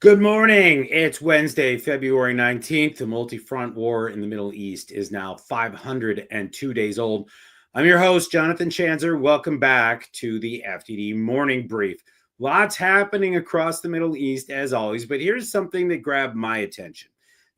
Good morning. It's Wednesday, February 19th. The multi-front war in the Middle East is now 502 days old. I'm your host, Jonathan Schanzer. Welcome back to the FDD Morning Brief. Lots happening across the Middle East, as always, but here's something that grabbed my attention.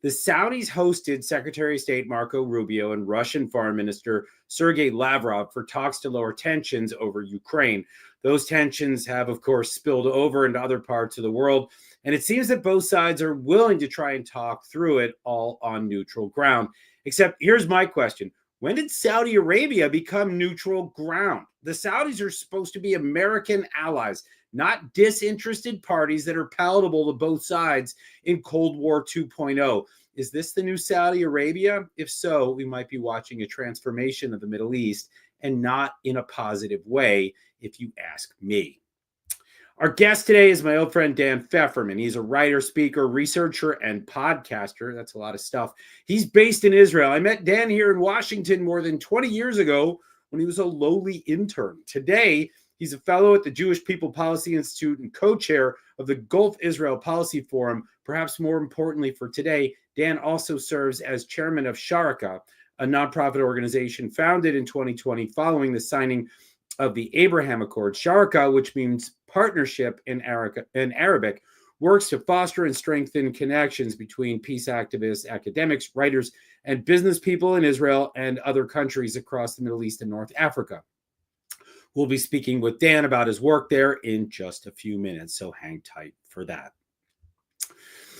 The Saudis hosted Secretary of State Marco Rubio and Russian Foreign Minister Sergei Lavrov for talks to lower tensions over Ukraine. Those tensions have, of course, spilled over into other parts of the world. And it seems that both sides are willing to try and talk through it all on neutral ground. Except here's my question. When did Saudi Arabia become neutral ground? The Saudis are supposed to be American allies, not disinterested parties that are palatable to both sides in Cold War 2.0. Is this the new Saudi Arabia? If so, we might be watching a transformation of the Middle East, and not in a positive way, if you ask me. Our guest today is my old friend Dan Feferman. He's a writer, speaker, researcher, and podcaster. That's a lot of stuff. He's based in Israel. I met Dan here in Washington more than 20 years ago when he was a lowly intern. Today, he's a fellow at the Jewish People Policy Institute and co-chair of the Gulf Israel Policy Forum. Perhaps more importantly for today, Dan also serves as chairman of Sharaka, a nonprofit organization founded in 2020 following the signing of the Abraham Accord. Sharaka, which means partnership in Arabic, works to foster and strengthen connections between peace activists, academics, writers, and business people in Israel and other countries across the Middle East and North Africa. We'll be speaking with Dan about his work there in just a few minutes, so hang tight for that.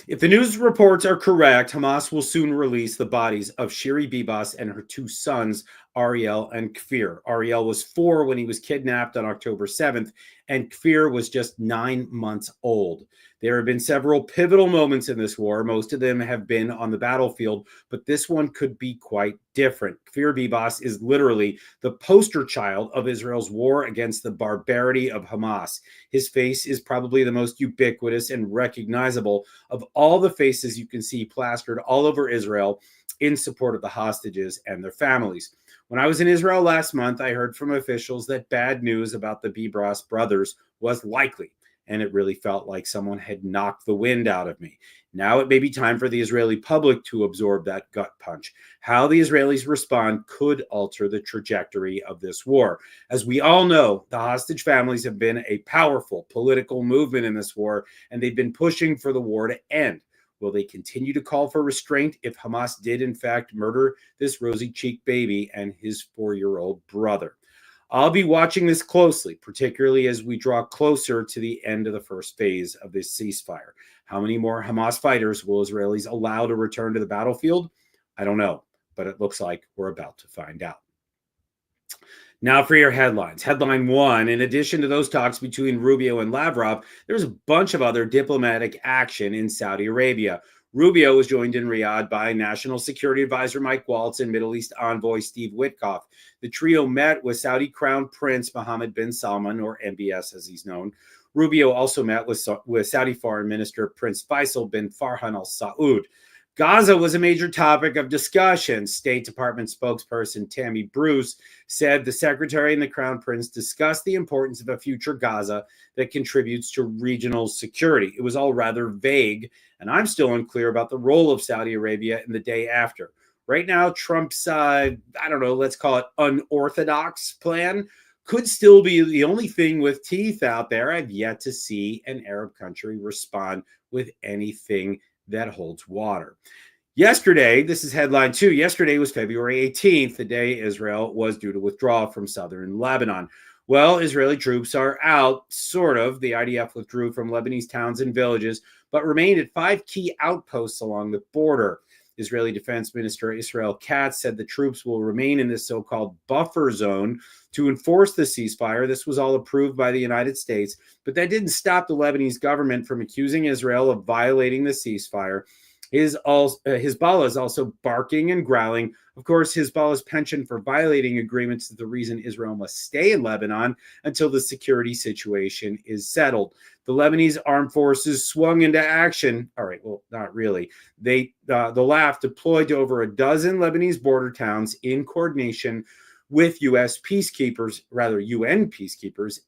If the news reports are correct, Hamas will soon release the bodies of Shiri Bibas and her two sons, Ariel and Kfir. Ariel was 4 when he was kidnapped on October 7th, and Kfir was just 9 months old. There have been several pivotal moments in this war. Most of them have been on the battlefield, but this one could be quite different. Kfir Bibas is literally the poster child of Israel's war against the barbarity of Hamas. His face is probably the most ubiquitous and recognizable of all the faces you can see plastered all over Israel in support of the hostages and their families. When I was in Israel last month, I heard from officials that bad news about the Bibas brothers was likely, and it really felt like someone had knocked the wind out of me. Now it may be time for the Israeli public to absorb that gut punch. How the Israelis respond could alter the trajectory of this war. As we all know, the hostage families have been a powerful political movement in this war, and they've been pushing for the war to end. Will they continue to call for restraint if Hamas did, in fact, murder this rosy-cheeked baby and his 4-year-old brother? I'll be watching this closely, particularly as we draw closer to the end of the first phase of this ceasefire. How many more Hamas fighters will Israelis allow to return to the battlefield? I don't know, but it looks like we're about to find out. Now for your headlines. Headline 1, in addition to those talks between Rubio and Lavrov, there's a bunch of other diplomatic action in Saudi Arabia. Rubio was joined in Riyadh by National Security Advisor Mike Waltz and Middle East envoy Steve Witkoff. The trio met with Saudi Crown Prince Mohammed bin Salman, or MBS as he's known. Rubio also met with Saudi Foreign Minister Prince Faisal bin Farhan al Saud. Gaza was a major topic of discussion. State Department spokesperson Tammy Bruce said the Secretary and the Crown Prince discussed the importance of a future Gaza that contributes to regional security. It was all rather vague, and I'm still unclear about the role of Saudi Arabia in the day after. Right now, Trump's, let's call it unorthodox plan could still be the only thing with teeth out there. I've yet to see an Arab country respond with anything that holds water. Yesterday, this is headline 2. Yesterday was February 18th, the day Israel was due to withdraw from southern Lebanon. Well, Israeli troops are out, sort of. The IDF withdrew from Lebanese towns and villages, but remained at 5 key outposts along the border. Israeli Defense Minister Israel Katz said the troops will remain in this so-called buffer zone to enforce the ceasefire. This was all approved by the United States, but that didn't stop the Lebanese government from accusing Israel of violating the ceasefire. Hezbollah is also barking and growling. Of course, Hezbollah's penchant for violating agreements is the reason Israel must stay in Lebanon until the security situation is settled. The Lebanese armed forces swung into action. All right, well, not really. The LAF deployed to over a dozen Lebanese border towns in coordination with UN peacekeepers,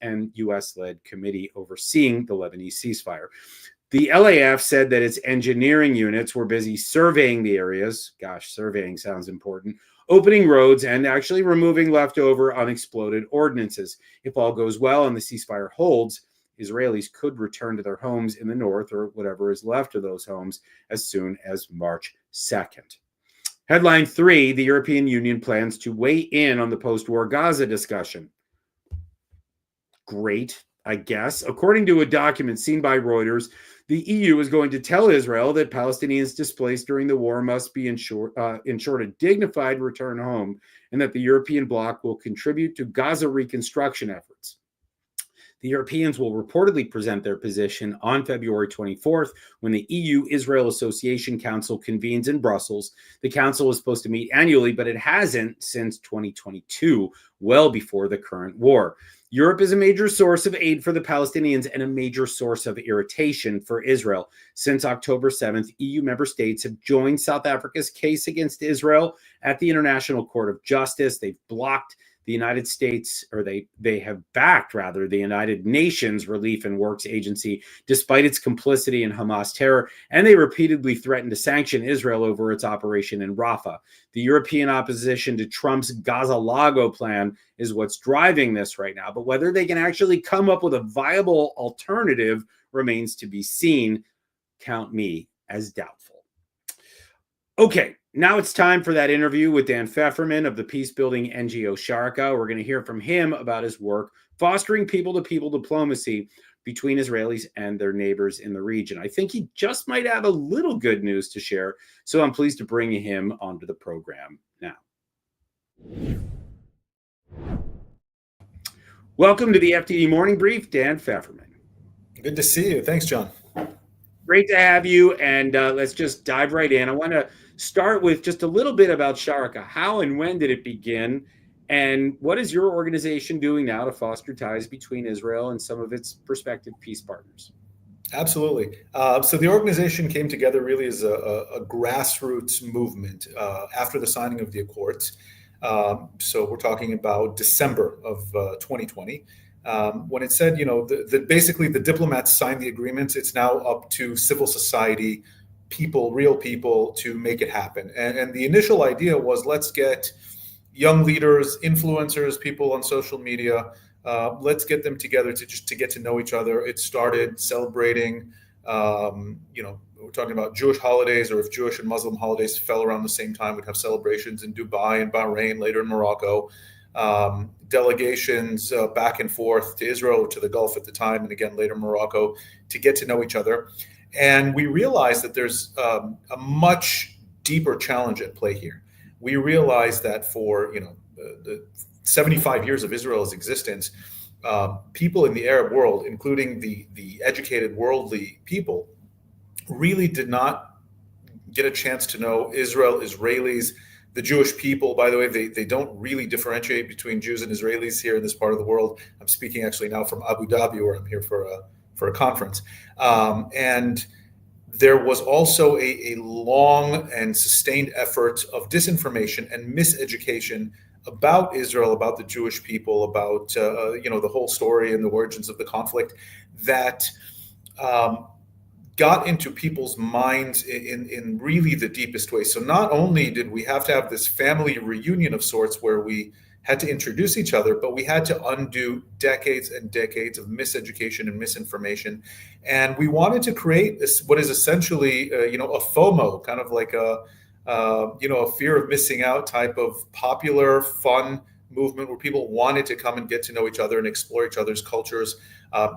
and US-led committee overseeing the Lebanese ceasefire. The LAF said that its engineering units were busy surveying the areas. Gosh, surveying sounds important. Opening roads and actually removing leftover unexploded ordnances. If all goes well and the ceasefire holds, Israelis could return to their homes in the north, or whatever is left of those homes, as soon as March 2nd. Headline 3, the European Union plans to weigh in on the post-war Gaza discussion. Great, I guess. According to a document seen by Reuters, the EU is going to tell Israel that Palestinians displaced during the war must be ensured a dignified return home, and that the European bloc will contribute to Gaza reconstruction efforts. The Europeans will reportedly present their position on February 24th when the EU-Israel Association Council convenes in Brussels. The council is supposed to meet annually, but it hasn't since 2022, well before the current war. Europe is a major source of aid for the Palestinians and a major source of irritation for Israel. Since October 7th, EU member states have joined South Africa's case against Israel at the International Court of Justice. They've blocked the United States, or they have backed, rather, the United Nations Relief and Works Agency, despite its complicity in Hamas terror, and they repeatedly threatened to sanction Israel over its operation in Rafah. The European opposition to Trump's Gaza-Lago plan is what's driving this right now, but whether they can actually come up with a viable alternative remains to be seen. Count me as doubtful. Okay, now it's time for that interview with Dan Feferman of the peace-building NGO Sharaka. We're going to hear from him about his work fostering people-to-people diplomacy between Israelis and their neighbors in the region. I think he just might have a little good news to share, so I'm pleased to bring him onto the program now. Welcome to the FDD Morning Brief, Dan Feferman. Good to see you. Thanks, John. Great to have you, and let's just dive right in. I want to start with just a little bit about Sharaka. How and when did it begin, and what is your organization doing now to foster ties between Israel and some of its prospective peace partners? Absolutely. So the organization came together really as a grassroots movement after the signing of the Accords. So we're talking about December of 2020. When it said, basically the diplomats signed the agreements, it's now up to civil society, people, real people, to make it happen. And the initial idea was, let's get young leaders, influencers, people on social media, let's get them together to get to know each other. It started celebrating, we're talking about Jewish holidays, or if Jewish and Muslim holidays fell around the same time, we'd have celebrations in Dubai and Bahrain, later in Morocco. Delegations back and forth to Israel, to the Gulf at the time, and again later Morocco, to get to know each other. And we realized that there's a much deeper challenge at play here. We realized that for the 75 years of Israel's existence, people in the Arab world, including the educated worldly people, really did not get a chance to know Israel, Israelis. The Jewish people, by the way, they don't really differentiate between Jews and Israelis here in this part of the world. I'm speaking actually now from Abu Dhabi, where I'm here for a conference. And there was also a long and sustained effort of disinformation and miseducation about Israel, about the Jewish people, about the whole story and the origins of the conflict that got into people's minds in really the deepest way. So not only did we have to have this family reunion of sorts where we had to introduce each other, but we had to undo decades and decades of miseducation and misinformation. And we wanted to create this, what is essentially, a FOMO, kind of like a fear of missing out type of popular, fun movement where people wanted to come and get to know each other and explore each other's cultures.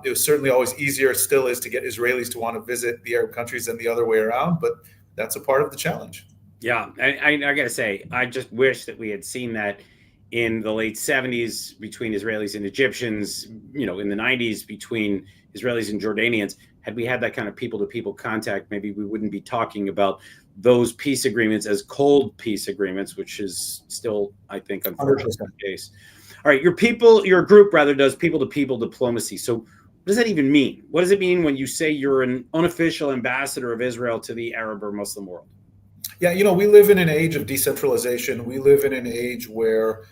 It was certainly always easier, still is, to get Israelis to want to visit the Arab countries than the other way around, but that's a part of the challenge. Yeah, I got to say, I just wish that we had seen that in the late 70s between Israelis and Egyptians, in the 90s between Israelis and Jordanians. Had we had that kind of people-to-people contact, maybe we wouldn't be talking about those peace agreements as cold peace agreements, which is still, I think, unfortunately the case. All right, your group rather does people-to-people diplomacy. So what does that even mean? What does it mean when you say you're an unofficial ambassador of Israel to the Arab or Muslim world? Yeah, we live in an age of decentralization. We live in an age where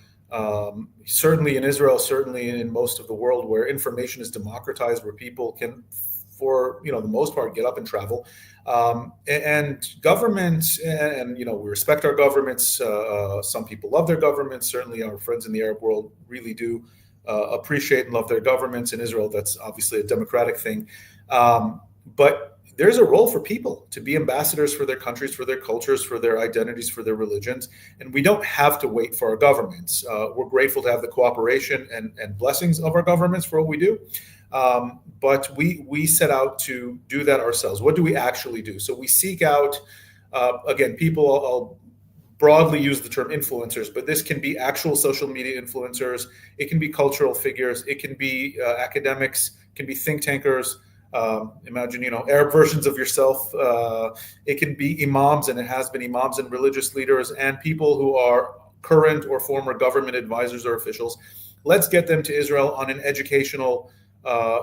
certainly in Israel, certainly in most of the world, where information is democratized, where people can, for the most part, get up and travel, and governments, and we respect our governments. Some people love their governments. Certainly, our friends in the Arab world really do appreciate and love their governments. In Israel, that's obviously a democratic thing, but there's a role for people to be ambassadors for their countries, for their cultures, for their identities, for their religions. And we don't have to wait for our governments. We're grateful to have the cooperation and blessings of our governments for what we do. But we set out to do that ourselves. What do we actually do? So we seek out, again, people, I'll broadly use the term influencers, but this can be actual social media influencers. It can be cultural figures. It can be academics, it can be think tankers. Imagine, Arab versions of yourself. It can be imams, and it has been imams and religious leaders and people who are current or former government advisors or officials. Let's get them to Israel on an educational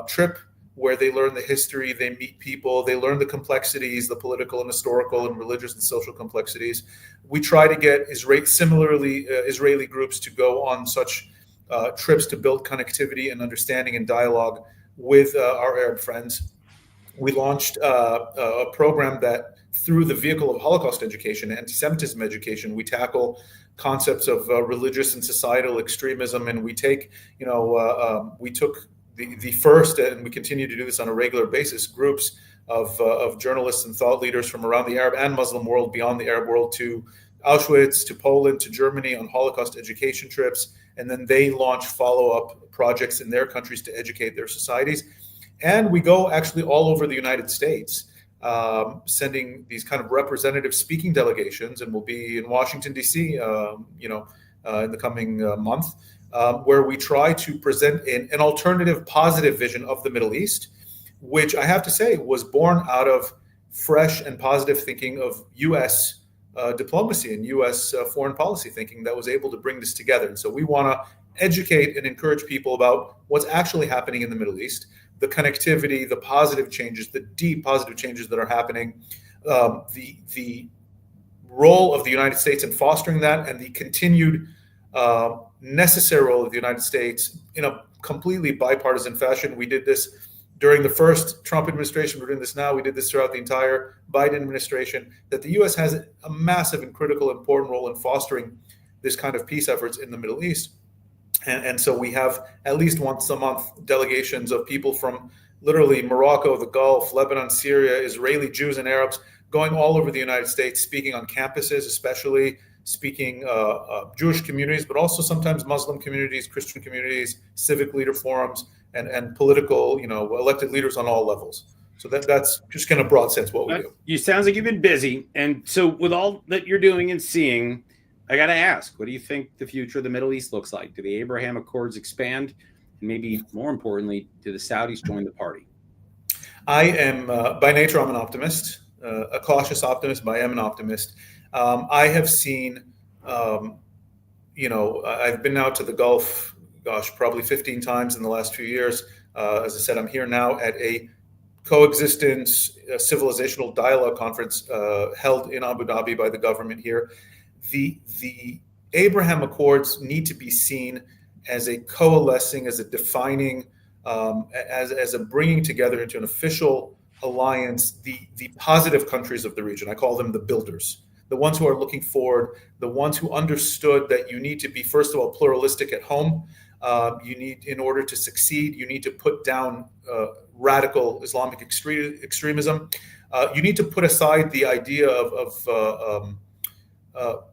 trip where they learn the history, they meet people, they learn the complexities, the political and historical and religious and social complexities. We try to get Israeli groups to go on such trips to build connectivity and understanding and dialogue with our Arab friends. We launched a program that, through the vehicle of Holocaust education, anti-Semitism education, we tackle concepts of religious and societal extremism, and we take, we took the first, and we continue to do this on a regular basis, groups of journalists and thought leaders from around the Arab and Muslim world, beyond the Arab world, to Auschwitz, to Poland, to Germany on Holocaust education trips. And then they launch follow-up projects in their countries to educate their societies. And we go actually all over the United States, sending these kind of representative speaking delegations, and we'll be in Washington, D.C., in the coming month, where we try to present an alternative, positive vision of the Middle East, which I have to say was born out of fresh and positive thinking of U.S. Diplomacy and U.S. Foreign policy thinking that was able to bring this together. And so we want to educate and encourage people about what's actually happening in the Middle East, the connectivity, the positive changes, the deep positive changes that are happening, the role of the United States in fostering that, and the continued necessary role of the United States in a completely bipartisan fashion. We did this during the first Trump administration. We're doing this now. We did this throughout the entire Biden administration, that the U.S. has a massive and critical, important role in fostering this kind of peace efforts in the Middle East. And so we have at least once a month delegations of people from literally Morocco, the Gulf, Lebanon, Syria, Israeli Jews and Arabs going all over the United States, speaking on campuses, especially speaking Jewish communities, but also sometimes Muslim communities, Christian communities, civic leader forums, and political, elected leaders on all levels. So that's just kind of broad sense what we do. You sounds like you've been busy. And so with all that you're doing and seeing, I got to ask, what do you think the future of the Middle East looks like? Do the Abraham Accords expand? And maybe more importantly, do the Saudis join the party? I am, by nature, I'm an optimist, a cautious optimist, but I am an optimist. I have seen, I've been out to the Gulf, probably 15 times in the last few years. As I said, I'm here now at a coexistence civilizational dialogue conference held in Abu Dhabi by the government here. The Abraham Accords need to be seen as a coalescing, as a defining, as a bringing together into an official alliance, the positive countries of the region. I call them the builders, the ones who are looking forward, the ones who understood that you need to be, first of all, pluralistic at home. You need, in order to succeed, you need to put down radical Islamic extremism. You need to put aside the idea of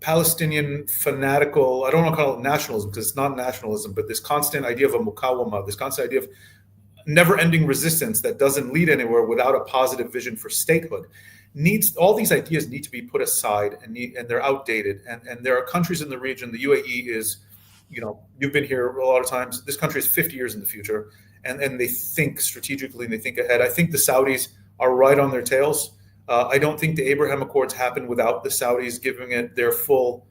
Palestinian fanatical, I don't want to call it nationalism because it's not nationalism, but this constant idea of a mukawama, this constant idea of never-ending resistance that doesn't lead anywhere without a positive vision for statehood. All these ideas need to be put aside, and they're outdated. And there are countries in the region, the UAE is, you've been here a lot of times. This country is 50 years in the future, and they think strategically and they think ahead. I think the Saudis are right on their tails. I don't think the Abraham Accords happened without the Saudis giving it their full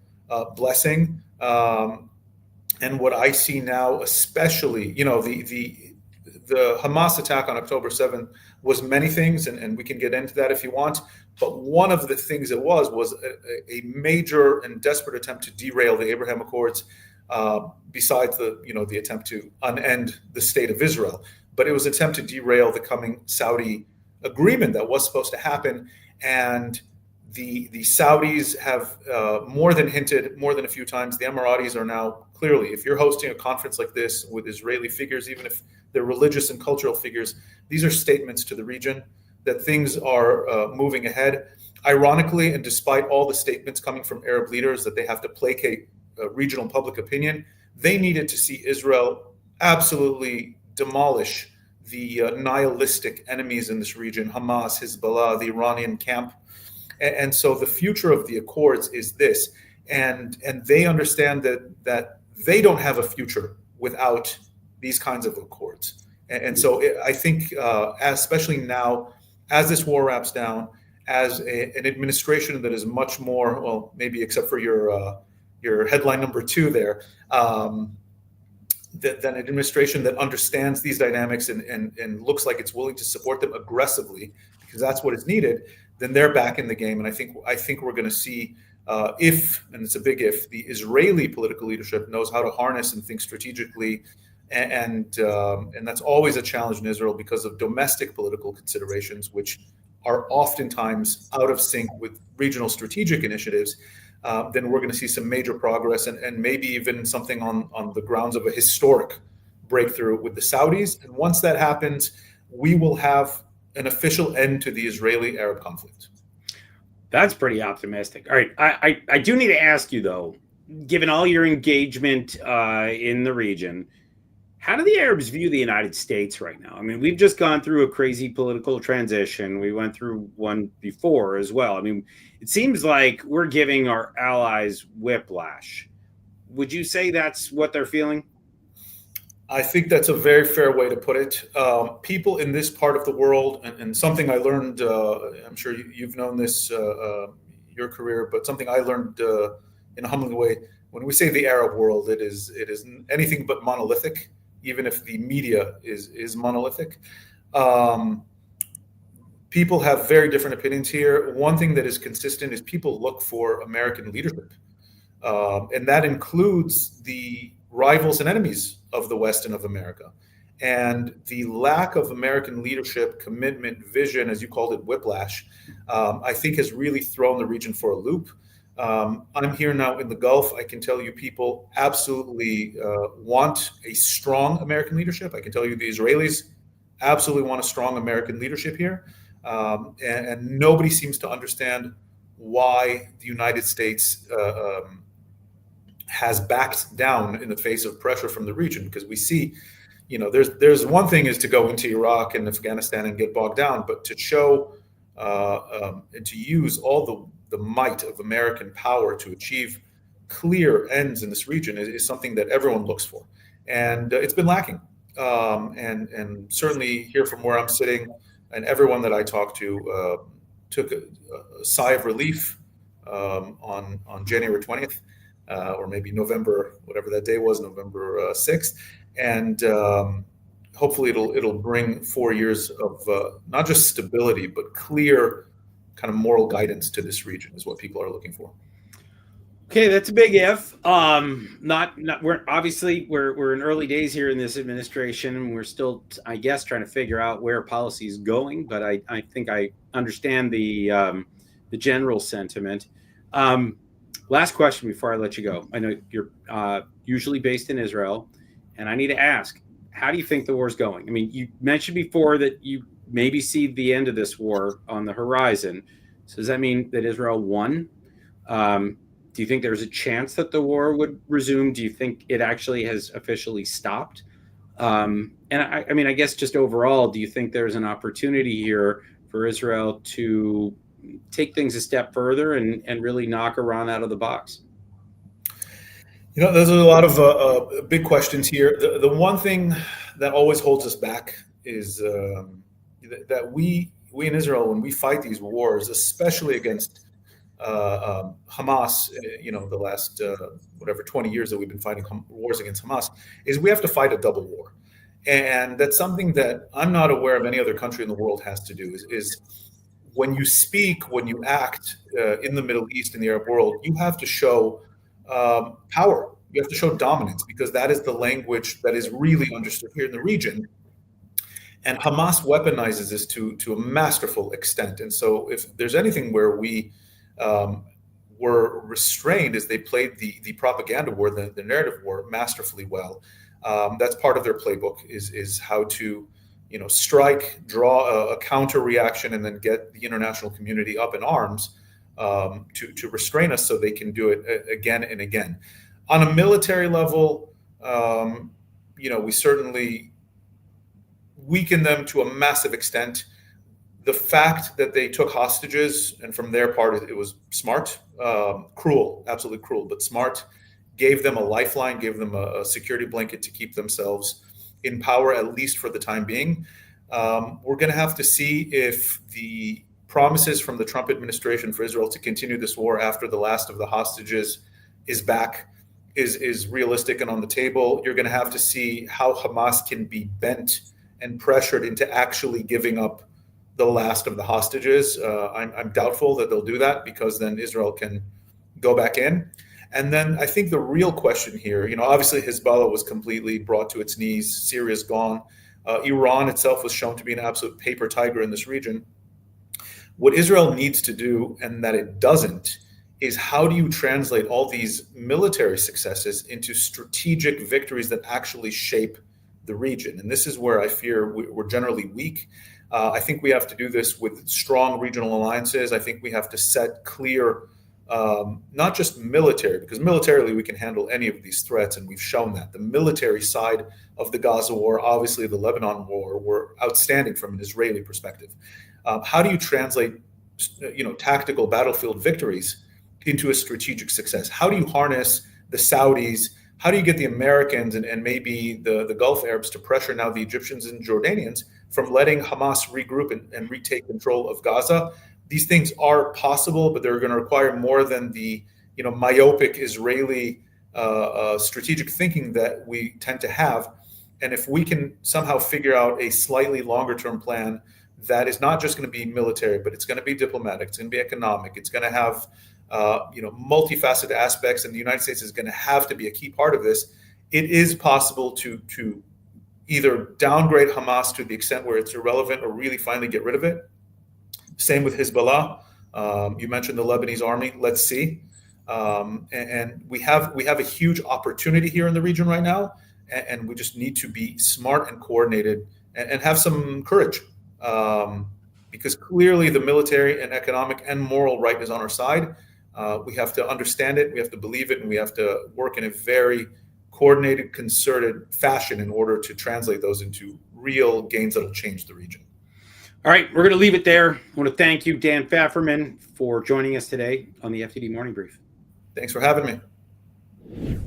blessing. And what I see now, especially, the Hamas attack on October 7th was many things, and we can get into that if you want. But one of the things it was a major and desperate attempt to derail the Abraham Accords, besides the attempt to unend the state of Israel. But it was an attempt to derail the coming Saudi agreement that was supposed to happen. And the Saudis have more than hinted, more than a few times, the Emiratis are now clearly, if you're hosting a conference like this with Israeli figures, even if they're religious and cultural figures, these are statements to the region that things are moving ahead. Ironically, and despite all the statements coming from Arab leaders that they have to placate regional public opinion, they needed to see Israel absolutely demolish the nihilistic enemies in this region, Hamas, Hezbollah, the Iranian camp. And so the future of the Accords is this, and they understand that they don't have a future without these kinds of accords. And so I think, especially now, as this war wraps down, as an administration that is much more, well, maybe except for your headline number 2 there, than an administration that understands these dynamics and looks like it's willing to support them aggressively, because that's what is needed, then they're back in the game. And I think we're going to see, if, and it's a big if, the Israeli political leadership knows how to harness and think strategically, and that's always a challenge in Israel because of domestic political considerations, which are oftentimes out of sync with regional strategic initiatives, then we're going to see some major progress and maybe even something on the grounds of a historic breakthrough with the Saudis. And once that happens, we will have an official end to the Israeli-Arab conflict. That's pretty optimistic. All right. I do need to ask you, though, given all your engagement in the region, how do the Arabs view the United States right now? I mean, we've just gone through a crazy political transition. We went through one before as well. I mean, it seems like we're giving our allies whiplash. Would you say that's what they're feeling? I think that's a very fair way to put it. People in this part of the world, and something I learned, I'm sure you've known this your career, but something I learned in a humbling way. When we say the Arab world, it is anything but monolithic, even if the media is monolithic. People have very different opinions here. One thing that is consistent is people look for American leadership. And that includes the rivals and enemies of the West and of America. And the lack of American leadership, commitment, vision, as you called it, whiplash, I think has really thrown the region for a loop. I'm here now in the Gulf. I can tell you people absolutely want a strong American leadership. I can tell you the Israelis absolutely want a strong American leadership here. And nobody seems to understand why the United States has backed down in the face of pressure from the region, because we see, there's one thing is to go into Iraq and Afghanistan and get bogged down, but to show and to use all the might of American power to achieve clear ends in this region is something that everyone looks for, and it's been lacking. And certainly here from where I'm sitting, and everyone that I talked to took a sigh of relief on January 20th. Or maybe November, whatever that day was, November 6th. And hopefully it'll bring 4 years of not just stability, but clear kind of moral guidance to this region is what people are looking for. Okay, that's a big if. We're in early days here in this administration, and we're still, I guess, trying to figure out where policy is going. But I think I understand the general sentiment. Last question before I let you go. I know you're usually based in Israel, and I need to ask, how do you think the war is going? I mean, you mentioned before that you maybe see the end of this war on the horizon. So does that mean that Israel won? Do you think there's a chance that the war would resume? Do you think it actually has officially stopped? And I guess just overall, do you think there's an opportunity here for Israel to take things a step further and really knock Iran out of the box? There's a lot of big questions here. The one thing that always holds us back is that we in Israel, when we fight these wars, especially against Hamas, the last 20 years that we've been fighting wars against Hamas, is we have to fight a double war. And that's something that I'm not aware of any other country in the world has to do, is when you speak, when you act in the Middle East, in the Arab world, you have to show power. You have to show dominance, because that is the language that is really understood here in the region. And Hamas weaponizes this to a masterful extent. And so if there's anything where we were restrained, is they played the propaganda war, the narrative war masterfully well. That's part of their playbook, is how to strike, draw a counter reaction, and then get the international community up in arms to restrain us so they can do it again and again. On a military level, we certainly weaken them to a massive extent. The fact that they took hostages, and from their part, it was smart, cruel, absolutely cruel, but smart, gave them a lifeline, gave them a security blanket to keep themselves in power, at least for the time being. We're going to have to see if the promises from the Trump administration for Israel to continue this war after the last of the hostages is back is realistic and on the table. You're going to have to see how Hamas can be bent and pressured into actually giving up the last of the hostages. I'm doubtful that they'll do that, because then Israel can go back in. And then I think the real question here, obviously Hezbollah was completely brought to its knees. Syria's gone. Iran itself was shown to be an absolute paper tiger in this region. What Israel needs to do, and that it doesn't, is how do you translate all these military successes into strategic victories that actually shape the region? And this is where I fear we're generally weak. I think we have to do this with strong regional alliances. I think we have to set clear, not just military, because militarily we can handle any of these threats, and we've shown that. The military side of the Gaza war, obviously the Lebanon war, were outstanding from an Israeli perspective. How do you translate, tactical battlefield victories into a strategic success? How do you harness the Saudis? How do you get the Americans and maybe the Gulf Arabs to pressure now the Egyptians and Jordanians from letting Hamas regroup and retake control of Gaza? These things are possible, but they're going to require more than the myopic Israeli strategic thinking that we tend to have. And if we can somehow figure out a slightly longer term plan that is not just going to be military, but it's going to be diplomatic, it's going to be economic, it's going to have multifaceted aspects, and the United States is going to have to be a key part of this. It is possible to either downgrade Hamas to the extent where it's irrelevant, or really finally get rid of it. Same with Hezbollah. You mentioned the Lebanese army. Let's see. And we have a huge opportunity here in the region right now, and we just need to be smart and coordinated and have some courage, because clearly the military and economic and moral right is on our side. We have to understand it, we have to believe it, and we have to work in a very coordinated, concerted fashion in order to translate those into real gains that will change the region. All right, we're going to leave it there. I want to thank you, Dan Feferman, for joining us today on the FDD Morning Brief. Thanks for having me.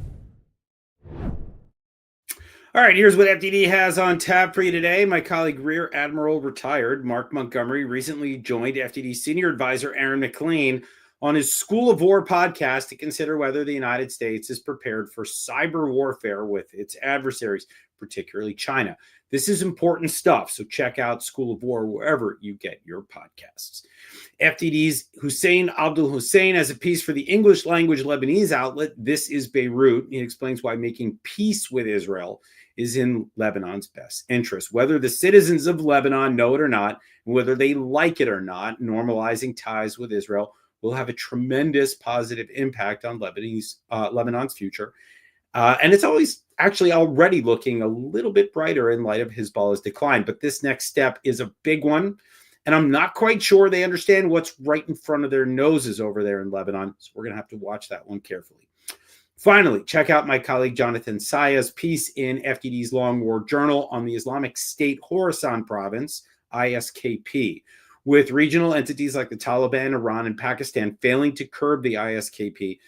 All right, here's what FDD has on tap for you today. My colleague, Rear Admiral retired Mark Montgomery, recently joined FDD Senior Advisor Aaron McLean on his School of War podcast to consider whether the United States is prepared for cyber warfare with its adversaries, particularly China. This is important stuff, so check out School of War wherever you get your podcasts. FDD's Hussein Abdul Hussein has a piece for the English language Lebanese outlet, This is Beirut. He explains why making peace with Israel is in Lebanon's best interest. Whether the citizens of Lebanon know it or not, and whether they like it or not, normalizing ties with Israel will have a tremendous positive impact on Lebanon's future. And it's always actually already looking a little bit brighter in light of Hezbollah's decline. But this next step is a big one. And I'm not quite sure they understand what's right in front of their noses over there in Lebanon. So we're going to have to watch that one carefully. Finally, check out my colleague Jonathan Saya's piece in FDD's Long War Journal on the Islamic State Khorasan province, ISKP. With regional entities like the Taliban, Iran, and Pakistan failing to curb the ISKP,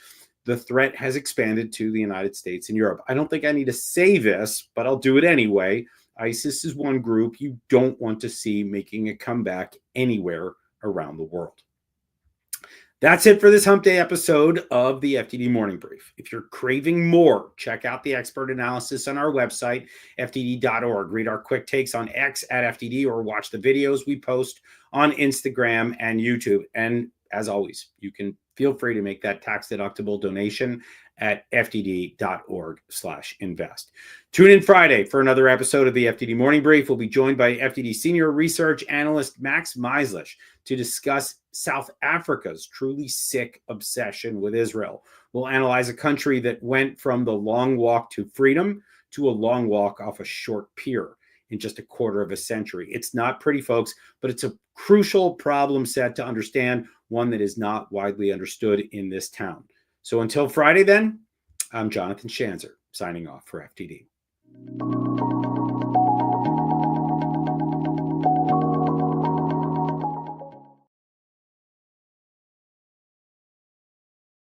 the threat has expanded to the United States and Europe. I don't think I need to say this, but I'll do it anyway. ISIS is one group you don't want to see making a comeback anywhere around the world. That's it for this Hump Day episode of the FDD Morning Brief. If you're craving more, check out the expert analysis on our website, fdd.org. Read our quick takes on X at FDD or watch the videos we post on Instagram and YouTube. And as always, you can feel free to make that tax-deductible donation at fdd.org/invest. Tune in Friday for another episode of the FDD Morning Brief. We'll be joined by FDD Senior Research Analyst Max Meislich to discuss South Africa's truly sick obsession with Israel. We'll analyze a country that went from the long walk to freedom to a long walk off a short pier in just a quarter of a century. It's not pretty, folks, but it's a crucial problem set to understand, one that is not widely understood in this town. So until Friday, then, I'm Jonathan Schanzer, signing off for FDD.